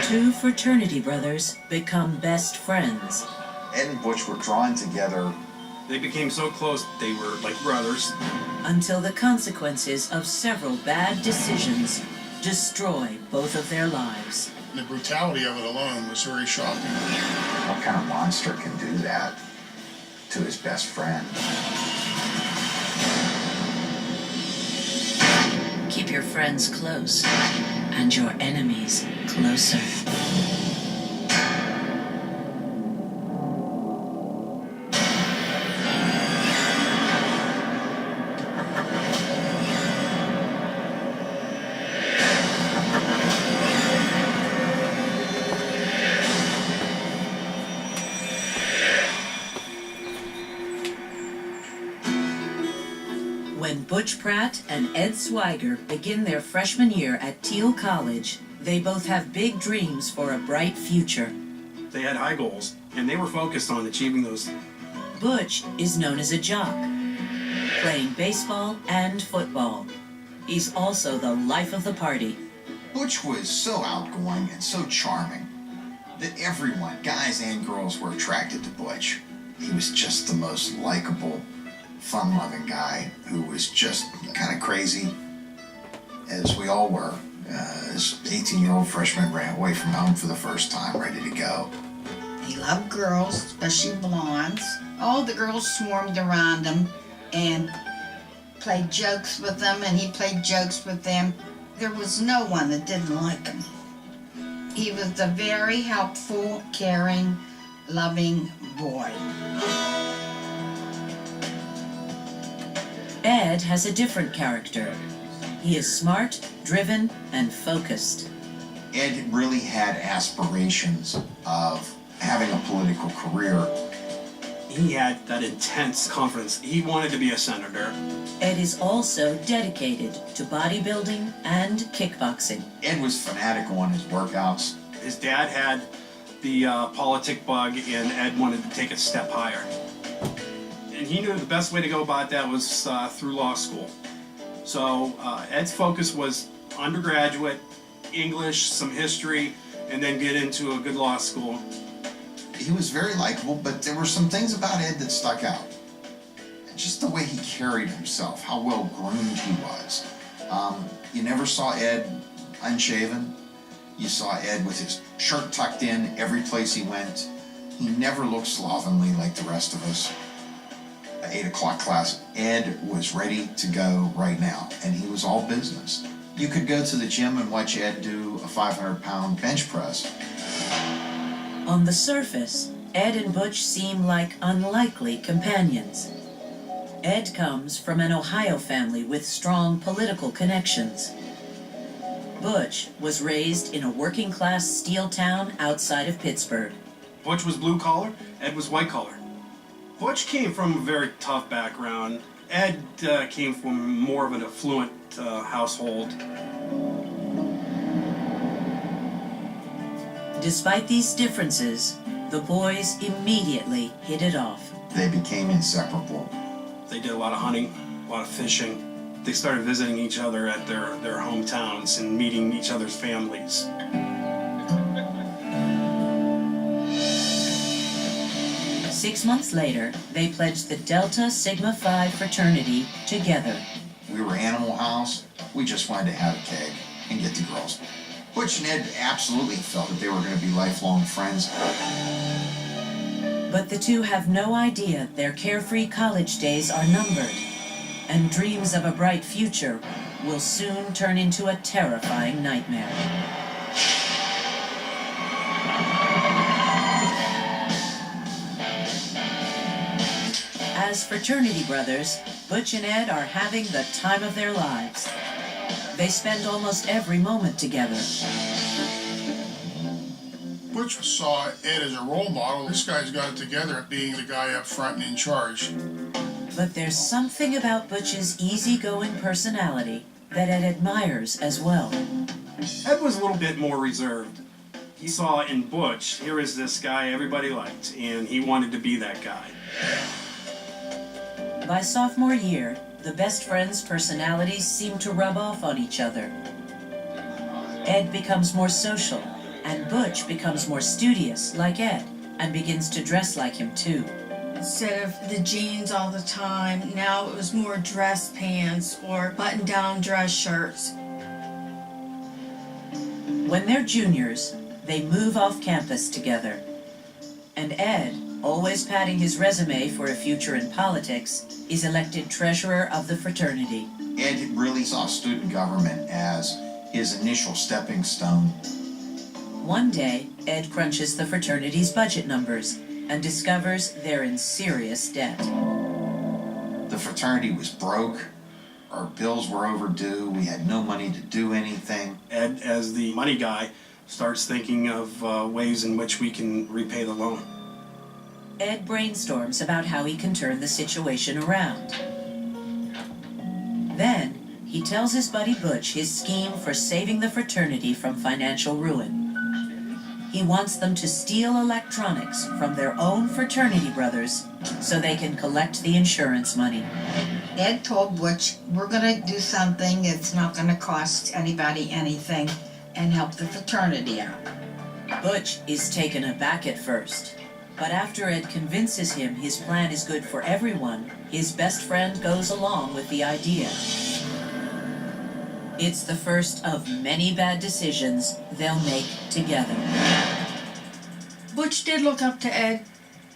Two fraternity brothers become best friends. Ed and Butch were drawn together. They became so close, they were like brothers. Until the consequences of several bad decisions destroy both of their lives. The brutality of it alone was very shocking. What kind of monster can do that to his best friend? Keep your friends close and your enemies closer. When Butch Pratt and Ed Swiger begin their freshman year at Teal College, they both have big dreams for a bright future. They had high goals, and they were focused on achieving those. Butch is known as a jock, playing baseball and football. He's also the life of the party. Butch was so outgoing and so charming that everyone, guys and girls, were attracted to Butch. He was just the most likable, fun-loving guy who was just kind of crazy, as we all were. This 18-year-old freshman ran away from home for the first time, ready to go. He loved girls, especially blondes. All the girls swarmed around him and played jokes with them, and he played jokes with them. There was no one that didn't like him. He was a very helpful, caring, loving boy. Ed has a different character. He is smart, driven, and focused. Ed really had aspirations of having a political career. He had that intense confidence. He wanted to be a senator. Ed is also dedicated to bodybuilding and kickboxing. Ed was fanatical on his workouts. His dad had the politic bug, and Ed wanted to take it a step higher. And he knew the best way to go about that was through law school. So Ed's focus was undergraduate, English, some history, and then get into a good law school. He was very likable, but there were some things about Ed that stuck out. Just the way he carried himself, how well groomed he was. You never saw Ed unshaven. You saw Ed with his shirt tucked in every place he went. He never looked slovenly like the rest of us. 8 o'clock class, Ed was ready to go right now, and he was all business. You could go to the gym and watch Ed do a 500-pound bench press. On the surface, Ed and Butch seem like unlikely companions. Ed comes from an Ohio family with strong political connections. Butch was raised in a working-class steel town outside of Pittsburgh. Butch was blue-collar, Ed was white-collar. Butch came from a very tough background. Ed came from more of an affluent household. Despite these differences, the boys immediately hit it off. They became inseparable. They did a lot of hunting, a lot of fishing. They started visiting each other at their hometowns and meeting each other's families. Six months later, they pledged the Delta Sigma Phi fraternity together. We were Animal House. We just wanted to have a keg and get the girls. Butch and Ed absolutely felt that they were going to be lifelong friends. But the two have no idea their carefree college days are numbered, and dreams of a bright future will soon turn into a terrifying nightmare. As fraternity brothers, Butch and Ed are having the time of their lives. They spend almost every moment together. Butch saw Ed as a role model. This guy's got it together, being the guy up front and in charge. But there's something about Butch's easygoing personality that Ed admires as well. Ed was a little bit more reserved. He saw in Butch, here is this guy everybody liked, and he wanted to be that guy. By sophomore year, the best friends' personalities seem to rub off on each other. Ed becomes more social and Butch becomes more studious, like Ed, and begins to dress like him too. Instead of the jeans all the time, now it was more dress pants or button-down dress shirts. When they're juniors, they move off campus together. And Ed, always padding his resume for a future in politics, is elected treasurer of the fraternity. Ed really saw student government as his initial stepping stone. One day, Ed crunches the fraternity's budget numbers and discovers they're in serious debt. The fraternity was broke. Our bills were overdue. We had no money to do anything. Ed, as the money guy, starts thinking of ways in which we can repay the loan. Ed brainstorms about how he can turn the situation around. Then, he tells his buddy Butch his scheme for saving the fraternity from financial ruin. He wants them to steal electronics from their own fraternity brothers so they can collect the insurance money. Ed told Butch, we're going to do something that's not going to cost anybody anything and help the fraternity out. Butch is taken aback at first, but after Ed convinces him his plan is good for everyone, his best friend goes along with the idea. It's the first of many bad decisions they'll make together. Butch did look up to Ed.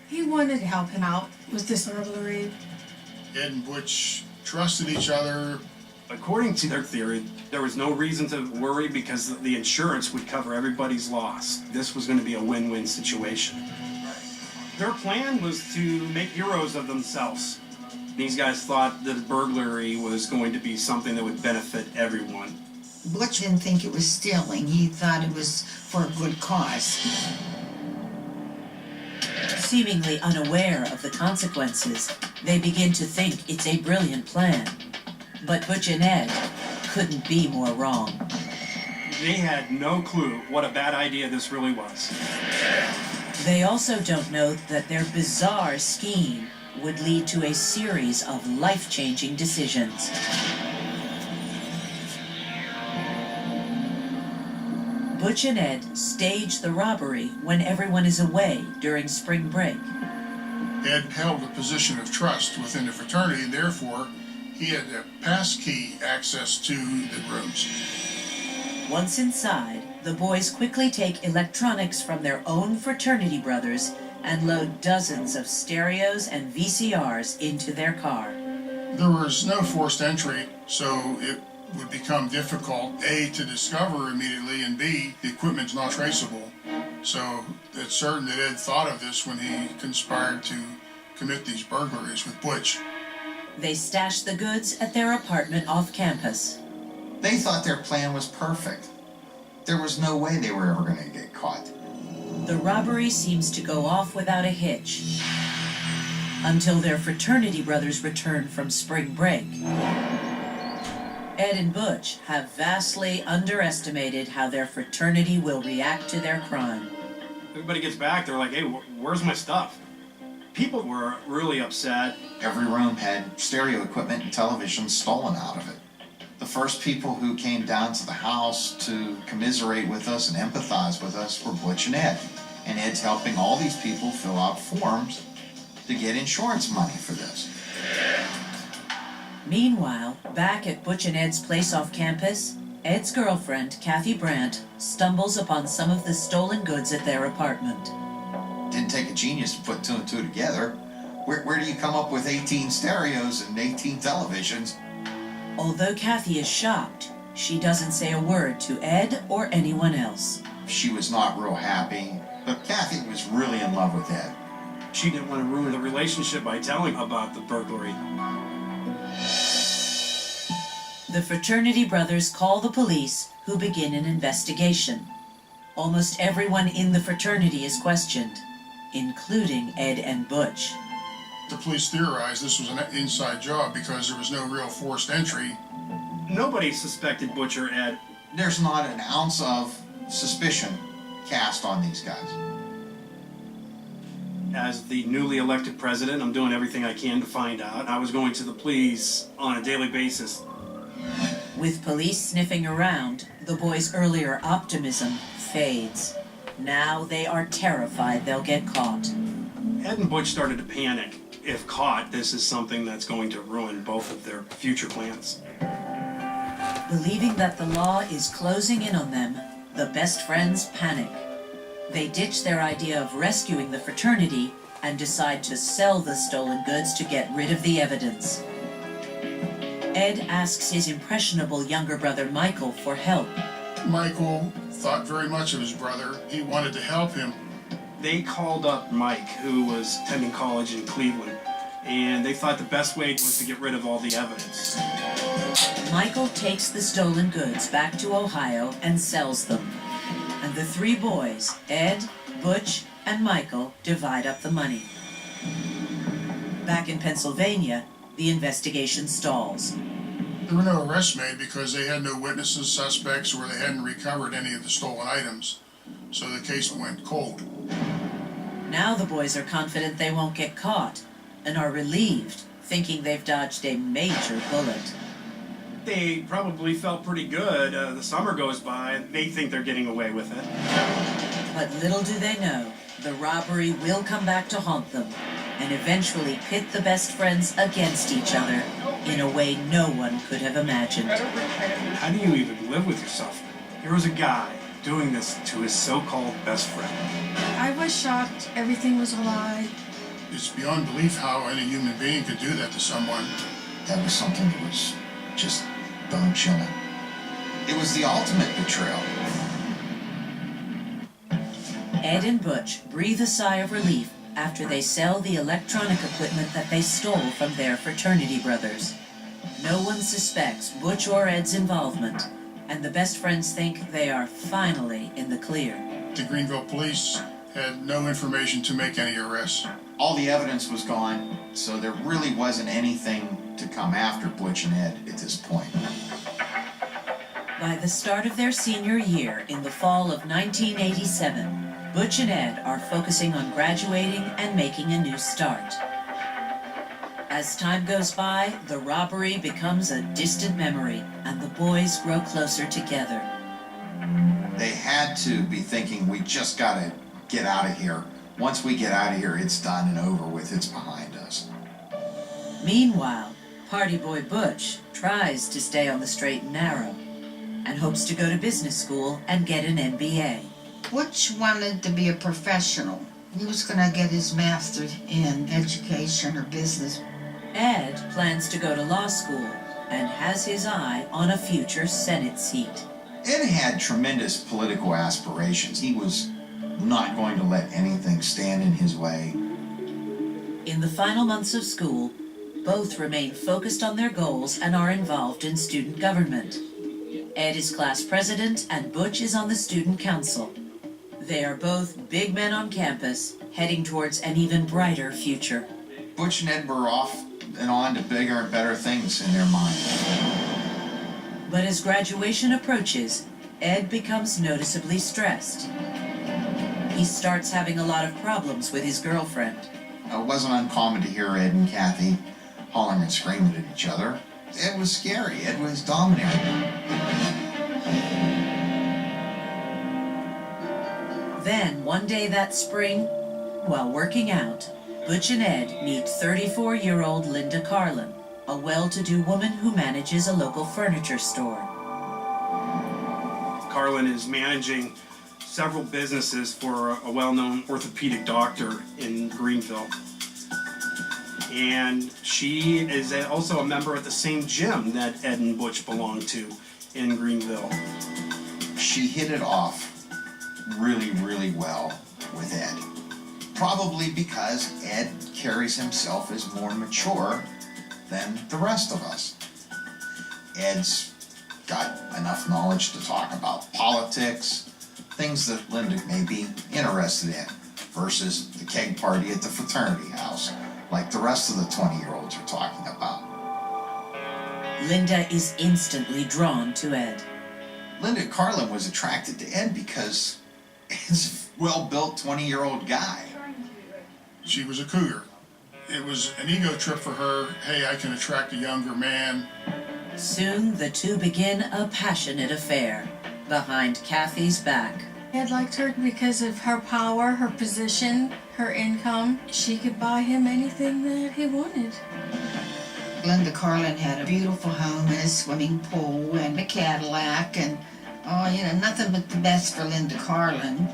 He wanted to help him out with this burglary. Ed and Butch trusted each other. According to their theory, there was no reason to worry because the insurance would cover everybody's loss. This was going to be a win-win situation. Their plan was to make heroes of themselves. These guys thought that a burglary was going to be something that would benefit everyone. Butch didn't think it was stealing. He thought it was for a good cause. Seemingly unaware of the consequences, they begin to think it's a brilliant plan. But Butch and Ed couldn't be more wrong. They had no clue what a bad idea this really was. They also don't know that their bizarre scheme would lead to a series of life-changing decisions. Butch and Ed stage the robbery when everyone is away during spring break. Ed held a position of trust within the fraternity, and therefore he had a passkey access to the rooms. Once inside, the boys quickly take electronics from their own fraternity brothers and load dozens of stereos and VCRs into their car. There was no forced entry, so it would become difficult, A, to discover immediately, and B, the equipment's not traceable. So it's certain that Ed thought of this when he conspired to commit these burglaries with Butch. They stash the goods at their apartment off campus. They thought their plan was perfect. There was no way they were ever going to get caught. The robbery seems to go off without a hitch until their fraternity brothers return from spring break. Ed and Butch have vastly underestimated how their fraternity will react to their crime. Everybody gets back, they're like, hey, where's my stuff? People were really upset. Every room had stereo equipment and television stolen out of it. The first people who came down to the house to commiserate with us and empathize with us were Butch and Ed. And Ed's helping all these people fill out forms to get insurance money for this. Meanwhile, back at Butch and Ed's place off campus, Ed's girlfriend, Kathy Brandt, stumbles upon some of the stolen goods at their apartment. Didn't take a genius to put two and two together. Where do you come up with 18 stereos and 18 televisions? Although Kathy is shocked, she doesn't say a word to Ed or anyone else. She was not real happy, but Kathy was really in love with Ed. She didn't want to ruin the relationship by telling about the burglary. The fraternity brothers call the police, who begin an investigation. Almost everyone in the fraternity is questioned, including Ed and Butch. The police theorized this was an inside job because there was no real forced entry. Nobody suspected Butch or Ed. There's not an ounce of suspicion cast on these guys. As the newly elected president, I'm doing everything I can to find out. I was going to the police on a daily basis. With police sniffing around, the boys' earlier optimism fades. Now they are terrified they'll get caught. Ed and Butch started to panic. If caught, this is something that's going to ruin both of their future plans. Believing that the law is closing in on them, the best friends panic. They ditch their idea of rescuing the fraternity and decide to sell the stolen goods to get rid of the evidence. Ed asks his impressionable younger brother Michael for help. Michael thought very much of his brother. He wanted to help him. They called up Mike, who was attending college in Cleveland, and they thought the best way was to get rid of all the evidence. Michael takes the stolen goods back to Ohio and sells them. And the three boys, Ed, Butch, and Michael, divide up the money. Back in Pennsylvania, the investigation stalls. There were no arrests made because they had no witnesses, suspects, or they hadn't recovered any of the stolen items. So the case went cold. Now the boys are confident they won't get caught and are relieved, thinking they've dodged a major bullet. They probably felt pretty good. The summer goes by, and they think they're getting away with it. But little do they know, the robbery will come back to haunt them and eventually pit the best friends against each other in a way no one could have imagined. How do you even live with yourself? Here was a guy doing this to his so-called best friend. I was shocked. Everything was a lie. It's beyond belief how any human being could do that to someone. That was something that was just bone-chilling. It was the ultimate betrayal. Ed and Butch breathe a sigh of relief after they sell the electronic equipment that they stole from their fraternity brothers. No one suspects Butch or Ed's involvement, and the best friends think they are finally in the clear. The Greenville police had no information to make any arrests. All the evidence was gone, so there really wasn't anything to come after Butch and Ed at this point. By the start of their senior year in the fall of 1987, Butch and Ed are focusing on graduating and making a new start. As time goes by, the robbery becomes a distant memory, and the boys grow closer together. They had to be thinking, we just gotta get out of here. Once we get out of here, it's done and over with, it's behind us. Meanwhile, party boy Butch tries to stay on the straight and narrow, and hopes to go to business school and get an MBA. Butch wanted to be a professional. He was going to get his master's in education or business. Ed plans to go to law school and has his eye on a future Senate seat. Ed had tremendous political aspirations. He was not going to let anything stand in his way. In the final months of school, both remain focused on their goals and are involved in student government. Ed is class president and Butch is on the student council. They are both big men on campus, heading towards an even brighter future. Butch and Ed were off and on to bigger and better things in their minds. But as graduation approaches, Ed becomes noticeably stressed. He starts having a lot of problems with his girlfriend. It wasn't uncommon to hear Ed and Kathy hollering and screaming at each other. Ed was scary. Ed was dominating. Then, one day that spring, while working out, Butch and Ed meet 34-year-old Linda Carlin, a well-to-do woman who manages a local furniture store. Carlin is managing several businesses for a well-known orthopedic doctor in Greenville. And she is also a member of the same gym that Ed and Butch belong to in Greenville. She hit it off really, really well with Ed. Probably because Ed carries himself as more mature than the rest of us. Ed's got enough knowledge to talk about politics, things that Linda may be interested in, versus the keg party at the fraternity house, like the rest of the 20-year-olds are talking about. Linda is instantly drawn to Ed. Linda Carlin was attracted to Ed because he's a well-built 20-year-old guy. She was a cougar. It was an ego trip for her. Hey, I can attract a younger man. Soon, the two begin a passionate affair behind Kathy's back. Ed liked her because of her power, her position, her income. She could buy him anything that he wanted. Linda Carlin had a beautiful home and a swimming pool and a Cadillac and, nothing but the best for Linda Carlin.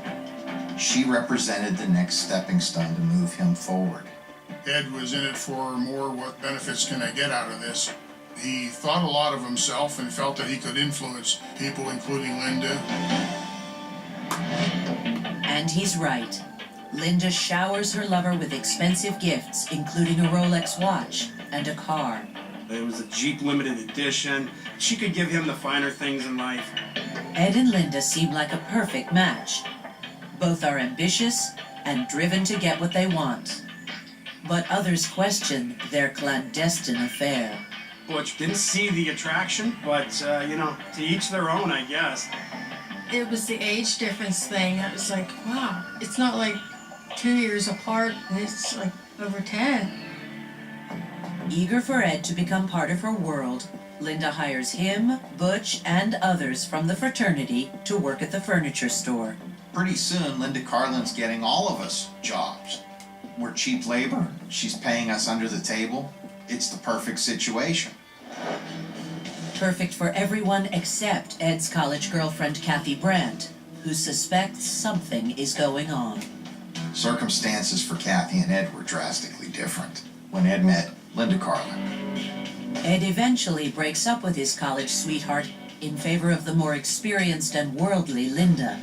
She represented the next stepping stone to move him forward. Ed was in it for more what benefits can I get out of this. He thought a lot of himself and felt that he could influence people, including Linda. And he's right. Linda showers her lover with expensive gifts, including a Rolex watch and a car. It was a Jeep limited edition. She could give him the finer things in life. Ed and Linda seem like a perfect match. Both are ambitious and driven to get what they want. But others question their clandestine affair. Butch didn't see the attraction, but, to each their own, I guess. It was the age difference thing. I was like, wow, it's not like 2 years apart, and it's like over 10. Eager for Ed to become part of her world, Linda hires him, Butch, and others from the fraternity to work at the furniture store. Pretty soon, Linda Carlin's getting all of us jobs. We're cheap labor. She's paying us under the table. It's the perfect situation. Perfect for everyone except Ed's college girlfriend, Kathy Brandt, who suspects something is going on. Circumstances for Kathy and Ed were drastically different when Ed met Linda Carlin. Ed eventually breaks up with his college sweetheart in favor of the more experienced and worldly Linda.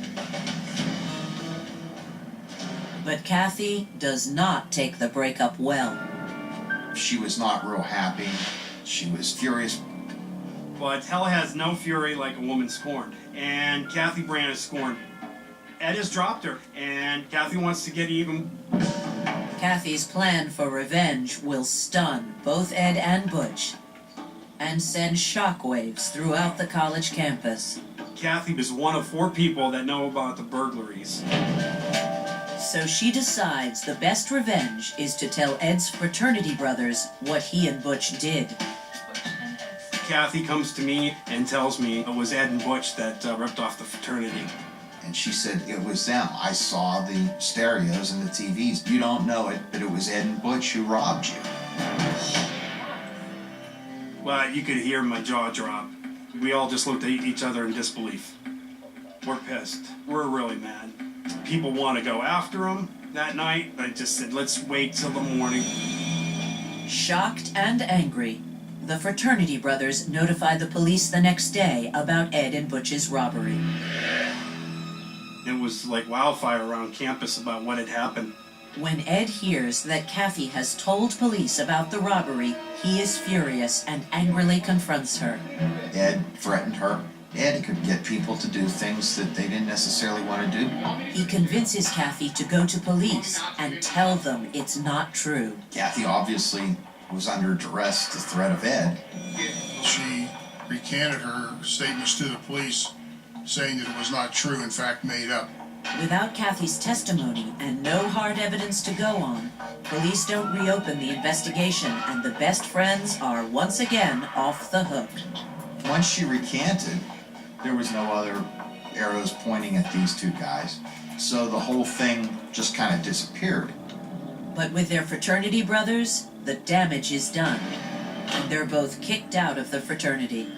But Kathy does not take the breakup well. She was not real happy. She was furious. But hell has no fury like a woman scorned, and Kathy Brandt is scorned. Ed has dropped her, and Kathy wants to get even. Kathy's plan for revenge will stun both Ed and Butch and send shockwaves throughout the college campus. Kathy is one of 4 people that know about the burglaries. So she decides the best revenge is to tell Ed's fraternity brothers what he and Butch did. Kathy comes to me and tells me it was Ed and Butch that ripped off the fraternity. And she said it was them. I saw the stereos and the TVs. You don't know it, but it was Ed and Butch who robbed you. Well, you could hear my jaw drop. We all just looked at each other in disbelief. We're pissed. We're really mad. People want to go after them that night. I just said, let's wait till the morning. Shocked and angry, the fraternity brothers notify the police the next day about Ed and Butch's robbery. It was like wildfire around campus about what had happened. When Ed hears that Kathy has told police about the robbery, he is furious and angrily confronts her. Ed threatened her. Ed could get people to do things that they didn't necessarily want to do. He convinces Kathy to go to police and tell them it's not true. Kathy obviously was under duress, the threat of Ed. She recanted her statements to the police, saying that it was not true, in fact made up. Without Kathy's testimony and no hard evidence to go on, police don't reopen the investigation and the best friends are once again off the hook. Once she recanted, there was no other arrows pointing at these 2 guys. So the whole thing just kind of disappeared. But with their fraternity brothers, the damage is done. And they're both kicked out of the fraternity.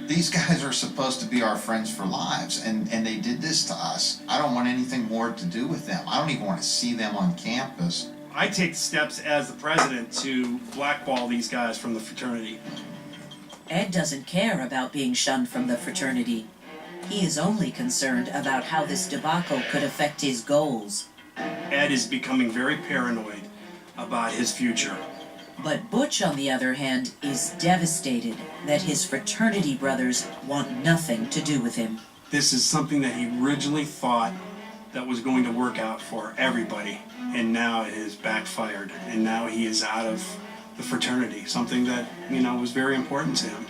These guys are supposed to be our friends for lives, and they did this to us. I don't want anything more to do with them. I don't even want to see them on campus. I take steps as the president to blackball these guys from the fraternity. Ed doesn't care about being shunned from the fraternity. He is only concerned about how this debacle could affect his goals. Ed is becoming very paranoid about his future. But Butch, on the other hand, is devastated that his fraternity brothers want nothing to do with him. This is something that he originally thought that was going to work out for everybody, and now it has backfired, and now he is out of the fraternity, something that, was very important to him.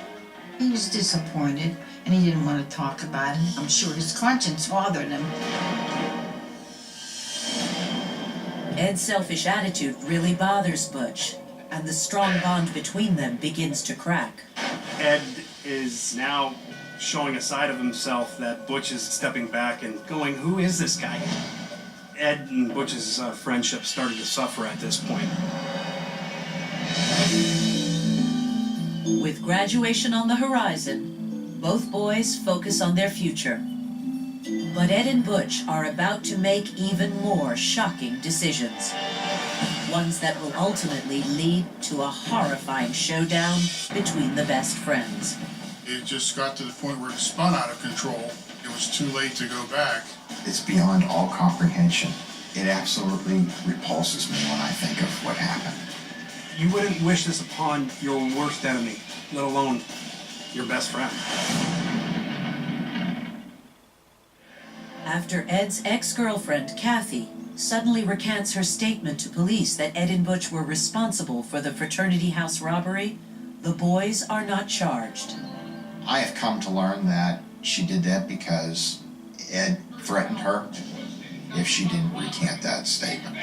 He was disappointed, and he didn't want to talk about it. I'm sure his conscience bothered him. Ed's selfish attitude really bothers Butch, and the strong bond between them begins to crack. Ed is now showing a side of himself that Butch is stepping back and going, who is this guy? Ed and Butch's friendship started to suffer at this point. With graduation on the horizon, both boys focus on their future. But Ed and Butch are about to make even more shocking decisions. Ones that will ultimately lead to a horrifying showdown between the best friends. It just got to the point where it spun out of control. It was too late to go back. It's beyond all comprehension. It absolutely repulses me when I think of what happened. You wouldn't wish this upon your worst enemy, let alone your best friend. After Ed's ex-girlfriend, Kathy, suddenly recants her statement to police that Ed and Butch were responsible for the fraternity house robbery, the boys are not charged. I have come to learn that she did that because Ed threatened her if she didn't recant that statement.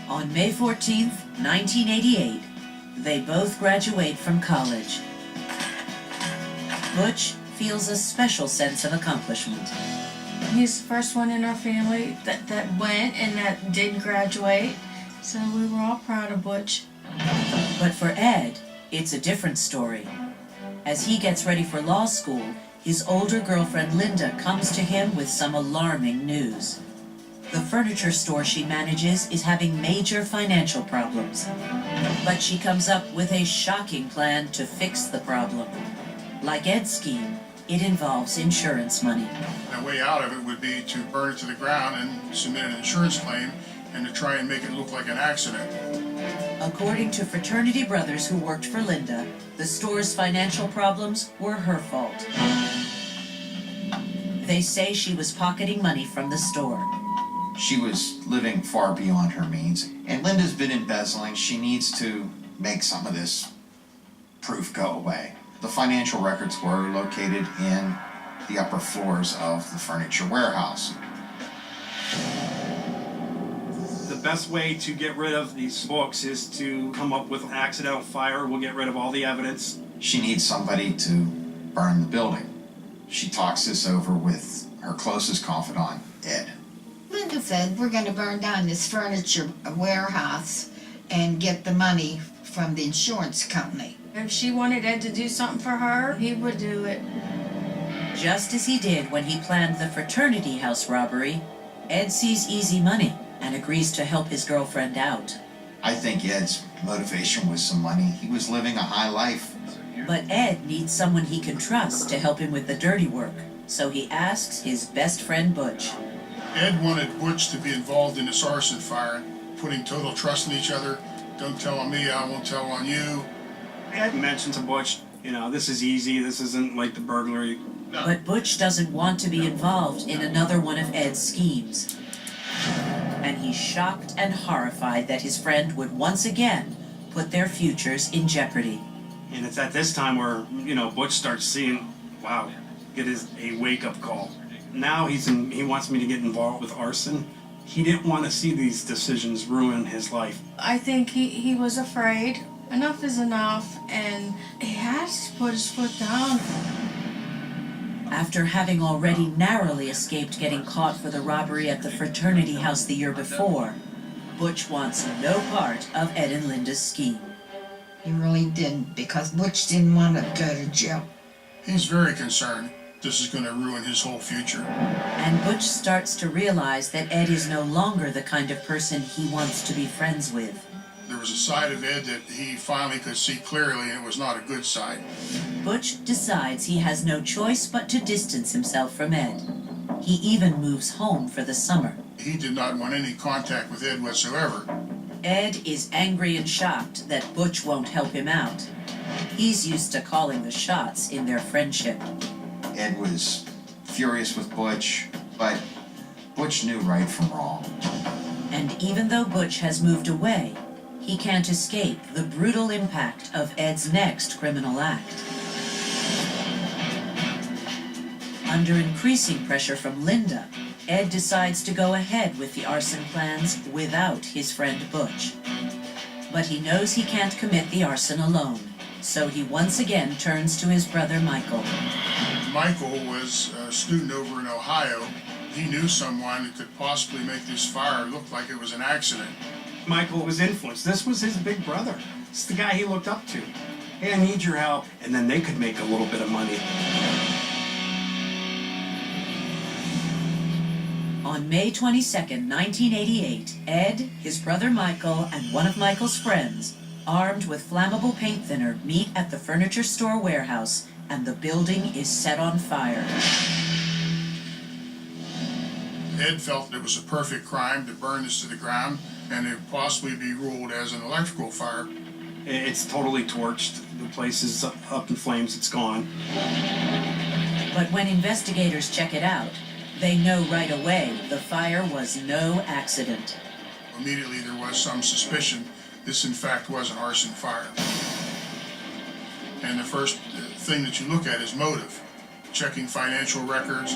On May 14th, 1988, they both graduate from college. Butch feels a special sense of accomplishment. He's the first one in our family that went and that did graduate. So we were all proud of Butch. But for Ed, it's a different story. As he gets ready for law school, his older girlfriend Linda comes to him with some alarming news. The furniture store she manages is having major financial problems. But she comes up with a shocking plan to fix the problem. Like Ed's scheme, it involves insurance money. The way out of it would be to burn it to the ground and submit an insurance claim and to try and make it look like an accident. According to fraternity brothers who worked for Linda, the store's financial problems were her fault. They say she was pocketing money from the store. She was living far beyond her means, and Linda's been embezzling. She needs to make some of this proof go away. The financial records were located in the upper floors of the furniture warehouse. The best way to get rid of these books is to come up with an accidental fire. We'll get rid of all the evidence. She needs somebody to burn the building. She talks this over with her closest confidant, Ed. Linda said, we're going to burn down this furniture warehouse and get the money from the insurance company. If she wanted Ed to do something for her, he would do it. Just as he did when he planned the fraternity house robbery, Ed sees easy money and agrees to help his girlfriend out. I think Ed's motivation was some money. He was living a high life. But Ed needs someone he can trust to help him with the dirty work, so he asks his best friend Butch. Ed wanted Butch to be involved in this arson fire, putting total trust in each other. Don't tell on me, I won't tell on you. Ed mentioned to Butch, this is easy, this isn't like the burglary. But Butch doesn't want to be involved in another one of Ed's schemes. And he's shocked and horrified that his friend would once again put their futures in jeopardy. And it's at this time where, Butch starts seeing, wow, it is a wake-up call. Now he wants me to get involved with arson. He didn't want to see these decisions ruin his life. I think he was afraid. Enough is enough, and he has to put his foot down. After having already narrowly escaped getting caught for the robbery at the fraternity house the year before, Butch wants no part of Ed and Linda's scheme. He really didn't, because Butch didn't want to go to jail. He's very concerned this is going to ruin his whole future. And Butch starts to realize that Ed is no longer the kind of person he wants to be friends with. There was a side of Ed that he finally could see clearly, and it was not a good side. Butch decides he has no choice but to distance himself from Ed. He even moves home for the summer. He did not want any contact with Ed whatsoever. Ed is angry and shocked that Butch won't help him out. He's used to calling the shots in their friendship. Ed was furious with Butch, but Butch knew right from wrong. And even though Butch has moved away, he can't escape the brutal impact of Ed's next criminal act. Under increasing pressure from Linda, Ed decides to go ahead with the arson plans without his friend Butch. But he knows he can't commit the arson alone. So he once again turns to his brother Michael. Michael was a student over in Ohio. He knew someone that could possibly make this fire look like it was an accident. Michael was influenced. This was his big brother. It's the guy he looked up to. Hey, I need your help. And then they could make a little bit of money. On May 22nd, 1988, Ed, his brother Michael, and one of Michael's friends, armed with flammable paint thinner, meet at the furniture store warehouse, and the building is set on fire. Ed felt it was a perfect crime to burn this to the ground and it would possibly be ruled as an electrical fire. It's totally torched. The place is up in flames. It's gone. But when investigators check it out, they know right away the fire was no accident. Immediately there was some suspicion this in fact was an arson fire. And the first thing that you look at is motive, checking financial records.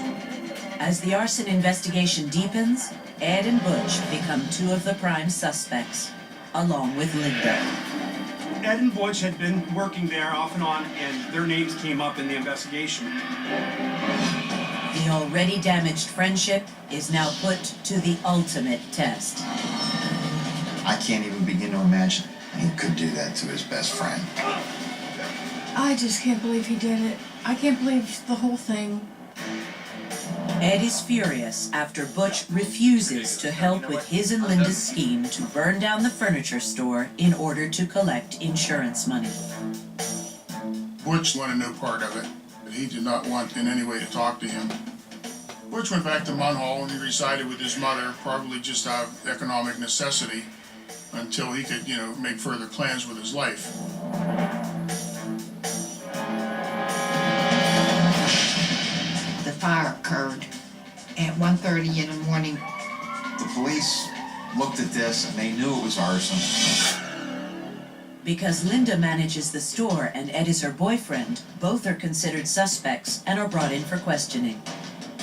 As the arson investigation deepens, Ed and Butch become two of the prime suspects, along with Linda. Ed and Butch had been working there off and on, and their names came up in the investigation. The already damaged friendship is now put to the ultimate test. I can't even begin to imagine he could do that to his best friend. I just can't believe he did it. I can't believe the whole thing. Ed is furious after Butch refuses to help with his and Linda's scheme to burn down the furniture store in order to collect insurance money. Butch wanted no part of it, but he did not want in any way to talk to him. Butch went back to Munhall and he resided with his mother, probably just out of economic necessity, until he could, make further plans with his life. The fire occurred at 1:30 in the morning. The police looked at this and they knew it was arson. Because Linda manages the store and Ed is her boyfriend, both are considered suspects and are brought in for questioning.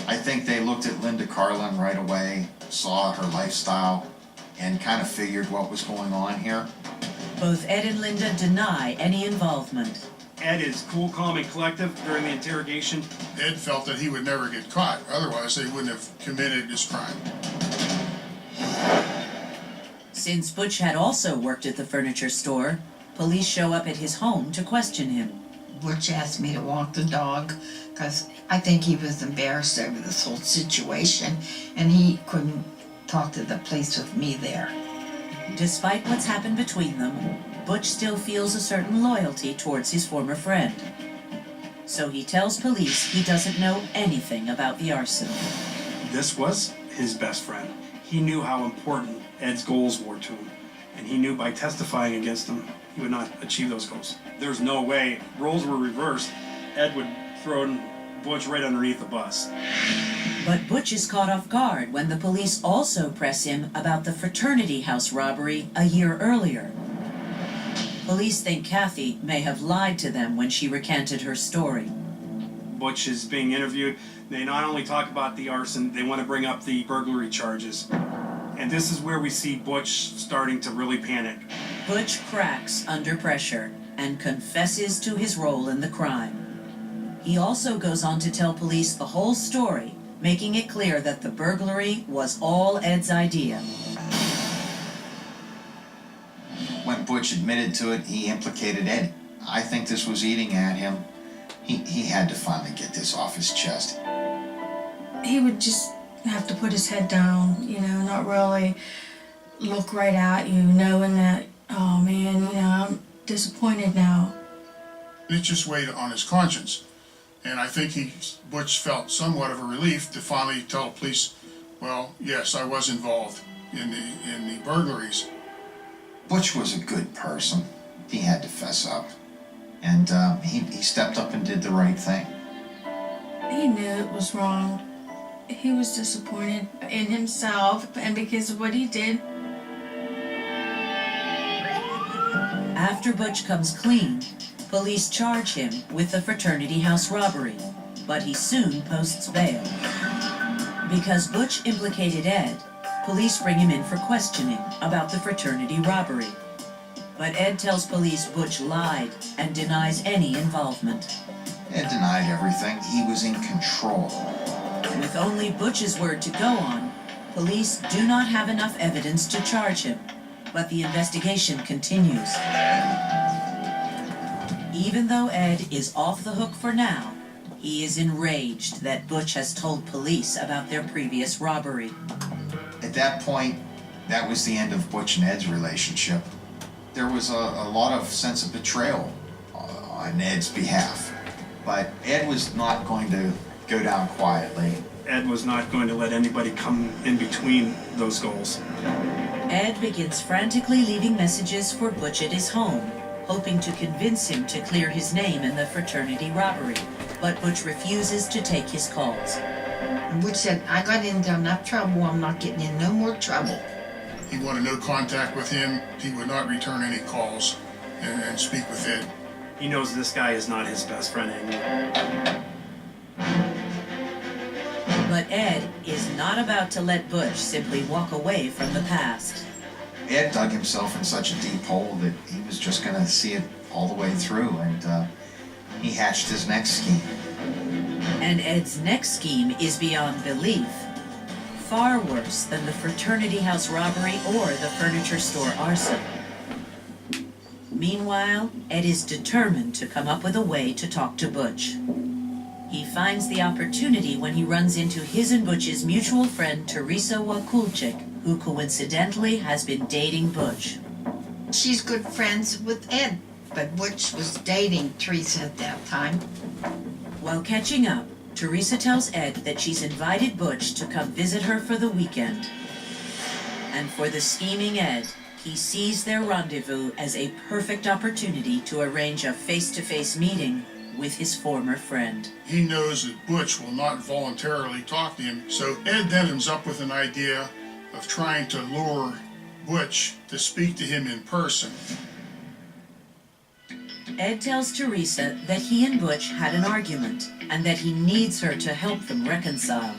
I think they looked at Linda Carlin right away, saw her lifestyle, and kind of figured what was going on here. Both Ed and Linda deny any involvement. Ed is cool, calm, and collective during the interrogation. Ed felt that he would never get caught, otherwise they wouldn't have committed this crime. Since Butch had also worked at the furniture store, police show up at his home to question him. Butch asked me to walk the dog because I think he was embarrassed over this whole situation and he couldn't talk to the police with me there. Despite what's happened between them, Butch still feels a certain loyalty towards his former friend. So he tells police he doesn't know anything about the arson. This was his best friend. He knew how important Ed's goals were to him, and he knew by testifying against him, he would not achieve those goals. There's no way. Roles were reversed. Ed would throw Butch right underneath the bus. But Butch is caught off guard when the police also press him about the fraternity house robbery a year earlier. Police think Kathy may have lied to them when she recanted her story. Butch is being interviewed. They not only talk about the arson, they want to bring up the burglary charges. And this is where we see Butch starting to really panic. Butch cracks under pressure and confesses to his role in the crime. He also goes on to tell police the whole story, making it clear that the burglary was all Ed's idea. When Butch admitted to it, he implicated Ed. I think this was eating at him. He had to finally get this off his chest. He would just have to put his head down, not really look right at you, knowing that, oh man, I'm disappointed now. It just weighed on his conscience. And I think Butch felt somewhat of a relief to finally tell the police, well, yes, I was involved in the burglaries. Butch was a good person. He had to fess up. And he stepped up and did the right thing. He knew it was wrong. He was disappointed in himself and because of what he did. After Butch comes clean, police charge him with the fraternity house robbery, but he soon posts bail. Because Butch implicated Ed, police bring him in for questioning about the fraternity robbery. But Ed tells police Butch lied and denies any involvement. Ed denied everything. He was in control. With only Butch's word to go on, police do not have enough evidence to charge him, but the investigation continues. Even though Ed is off the hook for now, he is enraged that Butch has told police about their previous robbery. At that point, that was the end of Butch and Ed's relationship. There was a lot of sense of betrayal on Ed's behalf. But Ed was not going to go down quietly. Ed was not going to let anybody come in between those goals. Ed begins frantically leaving messages for Butch at his home, hoping to convince him to clear his name in the fraternity robbery. But Butch refuses to take his calls. Butch said, I got into enough trouble, I'm not getting in no more trouble. He wanted no contact with him. He would not return any calls and speak with Ed. He knows this guy is not his best friend anymore. But Ed is not about to let Butch simply walk away from the past. Ed dug himself in such a deep hole that he was just going to see it all the way through, and he hatched his next scheme. And Ed's next scheme is beyond belief. Far worse than the fraternity house robbery or the furniture store arson. Meanwhile, Ed is determined to come up with a way to talk to Butch. He finds the opportunity when he runs into his and Butch's mutual friend Teresa Wakulchik, who coincidentally has been dating Butch. She's good friends with Ed, but Butch was dating Teresa at that time. While catching up, Teresa tells Ed that she's invited Butch to come visit her for the weekend. And for the scheming Ed, he sees their rendezvous as a perfect opportunity to arrange a face-to-face meeting with his former friend. He knows that Butch will not voluntarily talk to him, so Ed then comes up with an idea of trying to lure Butch to speak to him in person. Ed tells Teresa that he and Butch had an argument and that he needs her to help them reconcile.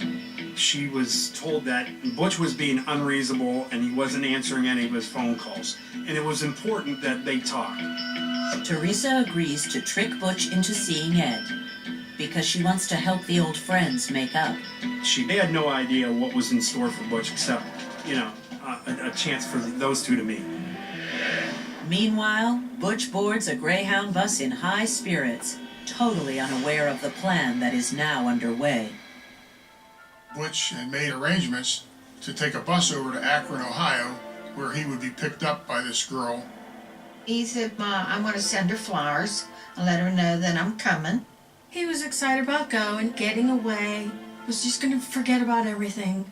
She was told that Butch was being unreasonable and he wasn't answering any of his phone calls. And it was important that they talk. Teresa agrees to trick Butch into seeing Ed because she wants to help the old friends make up. They had no idea what was in store for Butch except, a chance for those two to meet. Meanwhile, Butch boards a Greyhound bus in high spirits, totally unaware of the plan that is now underway. Butch had made arrangements to take a bus over to Akron, Ohio, where he would be picked up by this girl. He said, Ma, I'm going to send her flowers and let her know that I'm coming. He was excited about going, getting away, was just going to forget about everything.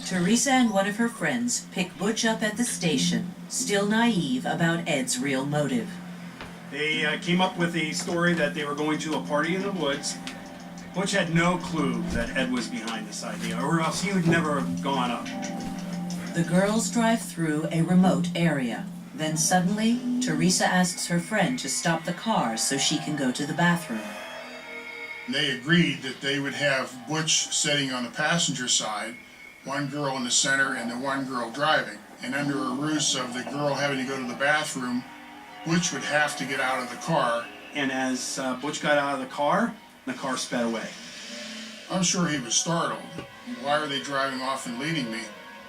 Teresa and one of her friends pick Butch up at the station, still naive about Ed's real motive. They came up with a story that they were going to a party in the woods. Butch had no clue that Ed was behind this idea, or else he would never have gone up. The girls drive through a remote area. Then suddenly, Teresa asks her friend to stop the car so she can go to the bathroom. They agreed that they would have Butch sitting on the passenger side, one girl in the center and the one girl driving. And under a ruse of the girl having to go to the bathroom, Butch would have to get out of the car. And as Butch got out of the car sped away. I'm sure he was startled. Why are they driving off and leading me?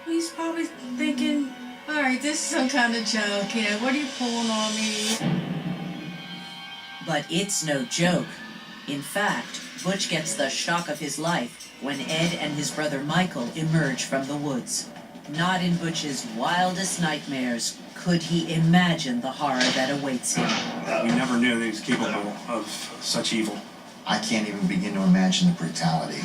He's probably thinking, all right, this is some kind of joke, what are you pulling on me? But it's no joke. In fact, Butch gets the shock of his life when Ed and his brother Michael emerge from the woods. Not in Butch's wildest nightmares could he imagine the horror that awaits him. We never knew that he was capable of such evil. I can't even begin to imagine the brutality.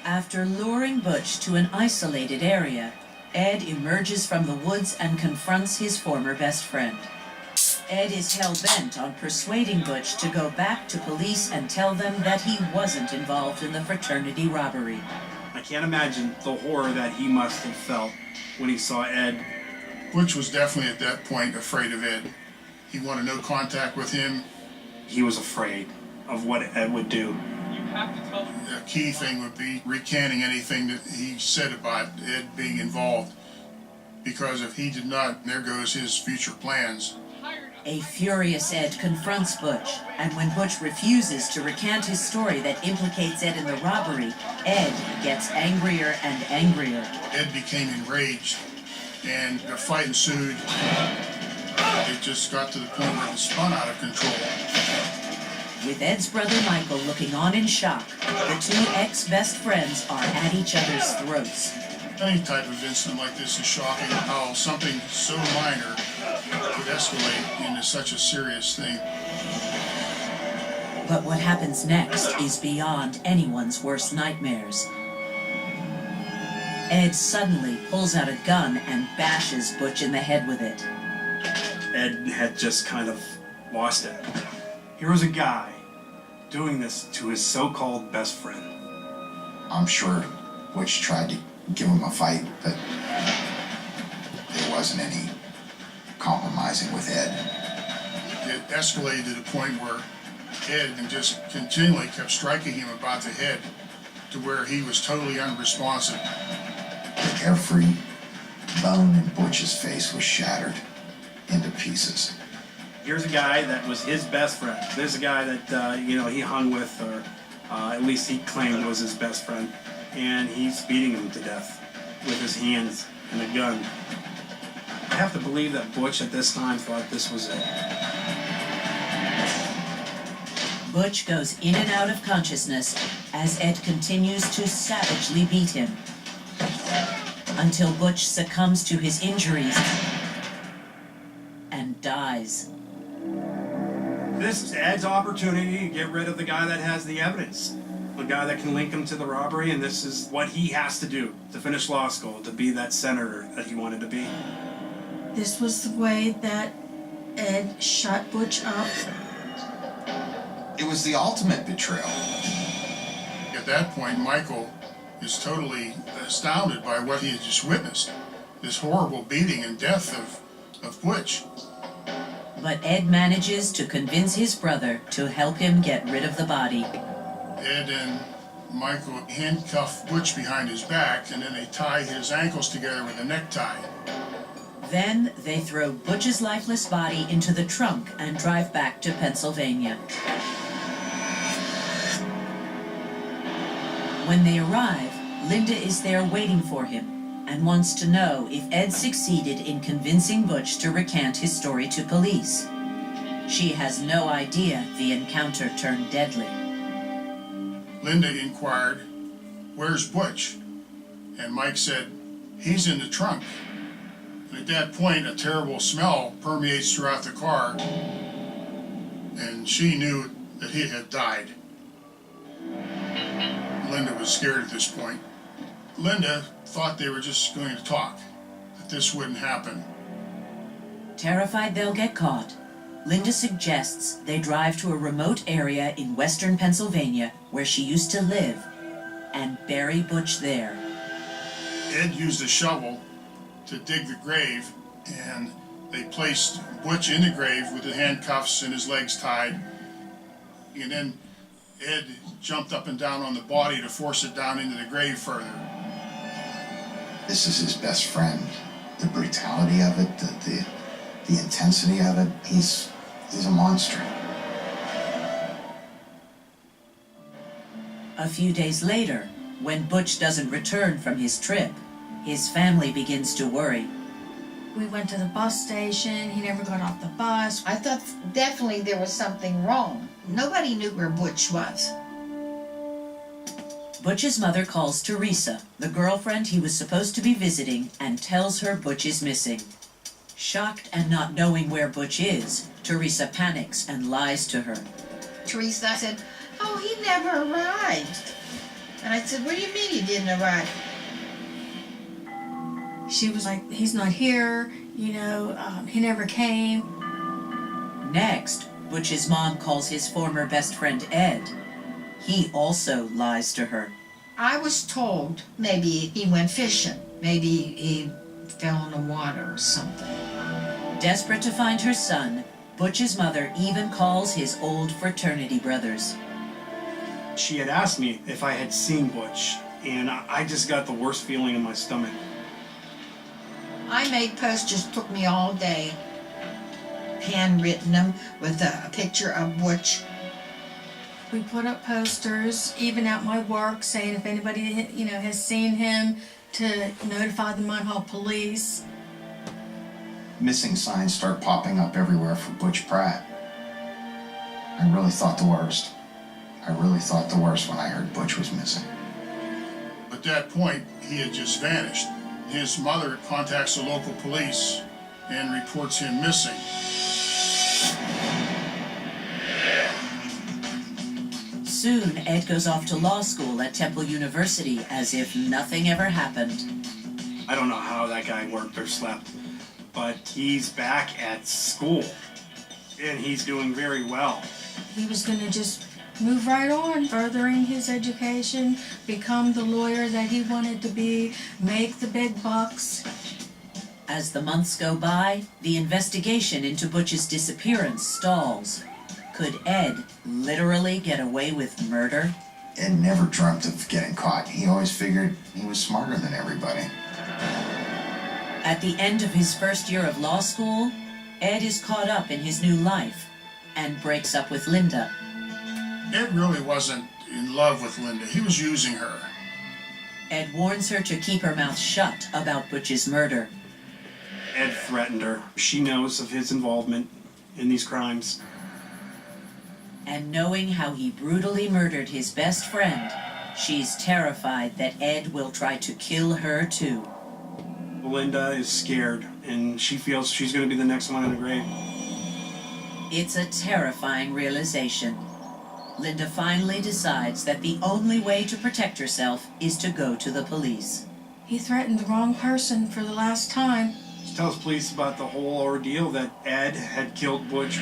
After luring Butch to an isolated area, Ed emerges from the woods and confronts his former best friend. Ed is hell-bent on persuading Butch to go back to police and tell them that he wasn't involved in the fraternity robbery. I can't imagine the horror that he must have felt when he saw Ed. Butch was definitely at that point afraid of Ed. He wanted no contact with him. He was afraid of what Ed would do. The key thing would be recanting anything that he said about Ed being involved. because if he did not, there goes his future plans. A furious Ed confronts Butch, and when Butch refuses to recant his story that implicates Ed in the robbery, Ed gets angrier and angrier. Ed became enraged, and a fight ensued. It just got to the point where it spun out of control. With Ed's brother Michael looking on in shock, the two ex-best friends are at each other's throats. Any type of incident like this is shocking, how something so minor could escalate into such a serious thing. But what happens next is beyond anyone's worst nightmares. Ed suddenly pulls out a gun and bashes Butch in the head with it. Ed had just kind of lost it. Here was a guy doing this to his so-called best friend. I'm sure Butch tried to give him a fight, but there wasn't any compromising with Ed. It escalated to the point where Ed just continually kept striking him about the head to where he was totally unresponsive. Every bone in Butch's face was shattered into pieces. Here's a guy that was his best friend. There's a guy that, he hung with, or at least he claimed was his best friend. And he's beating him to death with his hands and a gun. I have to believe that Butch at this time thought this was it. Butch goes in and out of consciousness as Ed continues to savagely beat him, until Butch succumbs to his injuries and dies. This is Ed's opportunity to get rid of the guy that has the evidence, the guy that can link him to the robbery, and this is what he has to do to finish law school, to be that senator that he wanted to be. This was the way that Ed shut Butch up. It was the ultimate betrayal. At that point, Michael is totally astounded by what he had just witnessed. This horrible beating and death of Butch. But Ed manages to convince his brother to help him get rid of the body. Ed and Michael handcuff Butch behind his back, and then they tie his ankles together with a necktie. Then they throw Butch's lifeless body into the trunk and drive back to Pennsylvania. When they arrive, Linda is there waiting for him and wants to know if Ed succeeded in convincing Butch to recant his story to police. She has no idea the encounter turned deadly. Linda inquired, "Where's Butch?" And Mike said, "He's in the trunk." And at that point, a terrible smell permeates throughout the car, and she knew that he had died. Linda was scared at this point. Linda thought they were just going to talk, that this wouldn't happen. Terrified they'll get caught, Linda suggests they drive to a remote area in western Pennsylvania where she used to live and bury Butch there. Ed used a shovel to dig the grave, and they placed Butch in the grave with the handcuffs and his legs tied. And then Ed jumped up and down on the body to force it down into the grave further. This is his best friend. The brutality of it, the intensity of it, he's a monster. A few days later, when Butch doesn't return from his trip, his family begins to worry. We went to the bus station. He never got off the bus. I thought definitely there was something wrong. Nobody knew where Butch was. Butch's mother calls Teresa, the girlfriend he was supposed to be visiting, and tells her Butch is missing. Shocked and not knowing where Butch is, Teresa panics and lies to her. Teresa said, "Oh, he never arrived." And I said, "What do you mean he didn't arrive?" She was like, he's not here, he never came. Next, Butch's mom calls his former best friend Ed. He also lies to her. I was told maybe he went fishing. Maybe he fell in the water or something. Desperate to find her son, Butch's mother even calls his old fraternity brothers. She had asked me if I had seen Butch, and I just got the worst feeling in my stomach. I made posters, took me all day. Handwritten them with a picture of Butch. We put up posters, even at my work, saying if anybody, has seen him, to notify the Mud Hall police. Missing signs start popping up everywhere for Butch Pratt. I really thought the worst. I really thought the worst when I heard Butch was missing. At that point, he had just vanished. His mother contacts the local police and reports him missing. Soon, Ed goes off to law school at Temple University as if nothing ever happened. I don't know how that guy worked or slept, but he's back at school, and he's doing very well. He was going to just move right on, furthering his education, become the lawyer that he wanted to be, make the big bucks. As the months go by, the investigation into Butch's disappearance stalls. Could Ed literally get away with murder? Ed never dreamt of getting caught. He always figured he was smarter than everybody. At the end of his first year of law school, Ed is caught up in his new life and breaks up with Linda. Ed really wasn't in love with Linda. He was using her. Ed warns her to keep her mouth shut about Butch's murder. Ed threatened her. She knows of his involvement in these crimes. And knowing how he brutally murdered his best friend, she's terrified that Ed will try to kill her too. Linda is scared, and she feels she's going to be the next one in the grave. It's a terrifying realization. Linda finally decides that the only way to protect herself is to go to the police. He threatened the wrong person for the last time. She tells police about the whole ordeal, that Ed had killed Butch.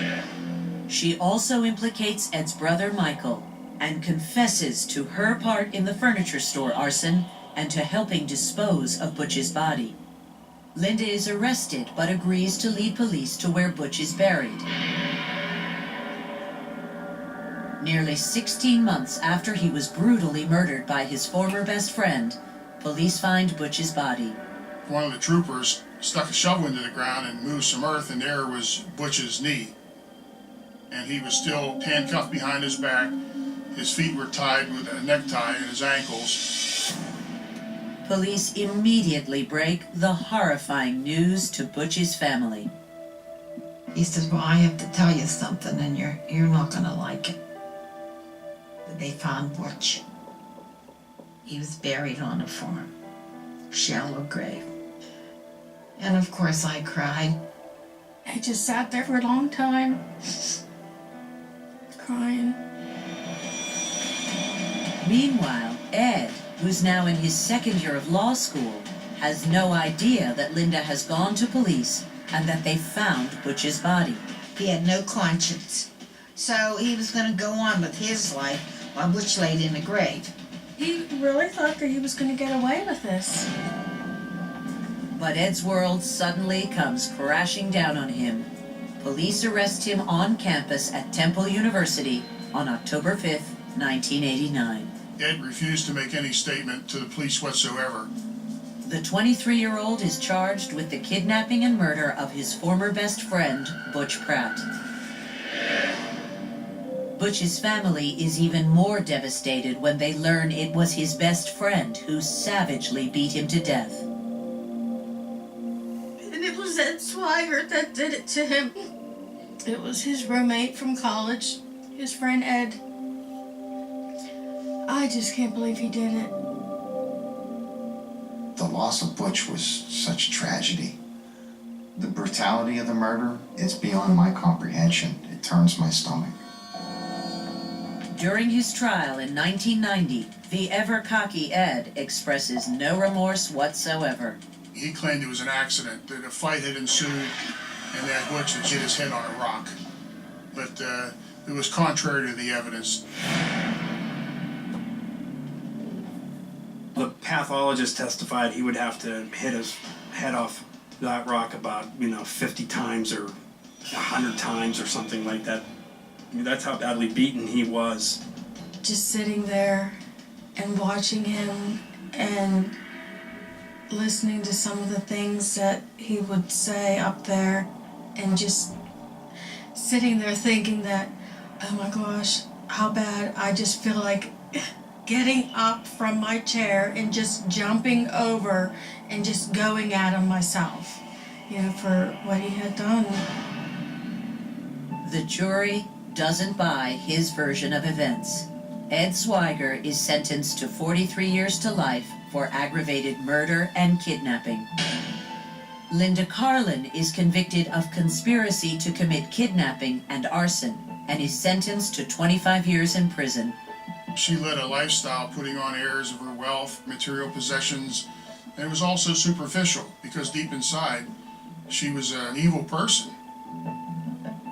She also implicates Ed's brother Michael and confesses to her part in the furniture store arson and to helping dispose of Butch's body. Linda is arrested but agrees to lead police to where Butch is buried. Nearly 16 months after he was brutally murdered by his former best friend, police find Butch's body. One of the troopers stuck a shovel into the ground and moved some earth, and there was Butch's knee. And he was still handcuffed behind his back. His feet were tied with a necktie and his ankles. Police immediately break the horrifying news to Butch's family. He said, well, I have to tell you something, and you're not going to like it. But they found Butch. He was buried on a farm, shallow grave. And of course I cried. I just sat there for a long time, crying. Meanwhile, Ed, who's now in his second year of law school, has no idea that Linda has gone to police and that they found Butch's body. He had no conscience. So he was going to go on with his life while Butch laid in the grave. He really thought that he was going to get away with this. But Ed's world suddenly comes crashing down on him. Police arrest him on campus at Temple University on October 5th, 1989. Ed refused to make any statement to the police whatsoever. The 23-year-old is charged with the kidnapping and murder of his former best friend, Butch Pratt. Butch's family is even more devastated when they learn it was his best friend who savagely beat him to death. And it was Ed Swigert that did it to him. It was his roommate from college, his friend Ed. I just can't believe he did it. The loss of Butch was such a tragedy. The brutality of the murder is beyond my comprehension. It turns my stomach. During his trial in 1990, the ever-cocky Ed expresses no remorse whatsoever. He claimed it was an accident, that a fight had ensued, and that Butch had hit his head on a rock. But it was contrary to the evidence. The pathologist testified he would have to hit his head off that rock about, 50 times or 100 times or something like that. I mean, that's how badly beaten he was. Just sitting there and watching him and listening to some of the things that he would say up there and just sitting there thinking that, oh my gosh, how bad. I just feel like getting up from my chair and just jumping over and just going at him myself, for what he had done. The jury doesn't buy his version of events. Ed Swiger is sentenced to 43 years to life for aggravated murder and kidnapping. Linda Carlin is convicted of conspiracy to commit kidnapping and arson and is sentenced to 25 years in prison. She led a lifestyle putting on airs of her wealth, material possessions, and it was also superficial because deep inside, she was an evil person.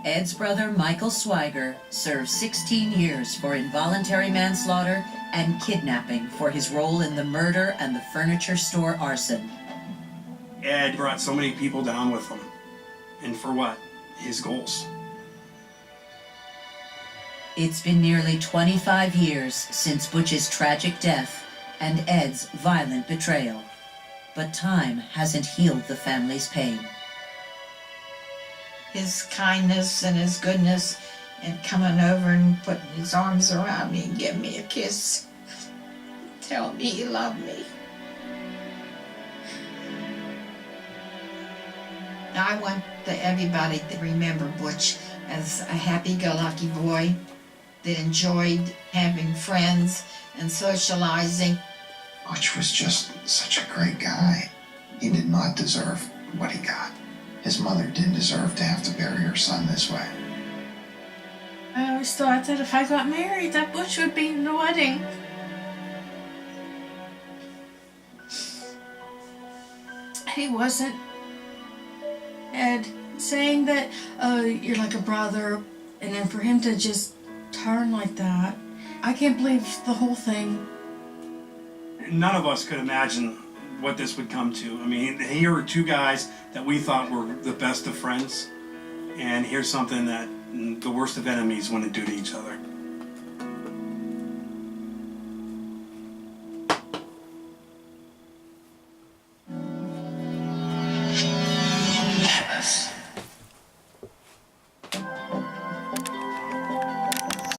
Ed's brother, Michael Swiger, served 16 years for involuntary manslaughter and kidnapping for his role in the murder and the furniture store arson. Ed brought so many people down with him. And for what? His goals. It's been nearly 25 years since Butch's tragic death and Ed's violent betrayal. But time hasn't healed the family's pain. His kindness and his goodness and coming over and putting his arms around me and giving me a kiss. Tell me he loved me. I want everybody to remember Butch as a happy-go-lucky boy that enjoyed having friends and socializing. Butch was just such a great guy. He did not deserve what he got. His mother didn't deserve to have to bury her son this way. I always thought that if I got married, that Butch would be in the wedding. He wasn't. Ed saying that, oh, you're like a brother, and then for him to just turn like that, I can't believe the whole thing. None of us could imagine what this would come to. I mean, here were two guys that we thought were the best of friends, and here's something that the worst of enemies want to do to each other.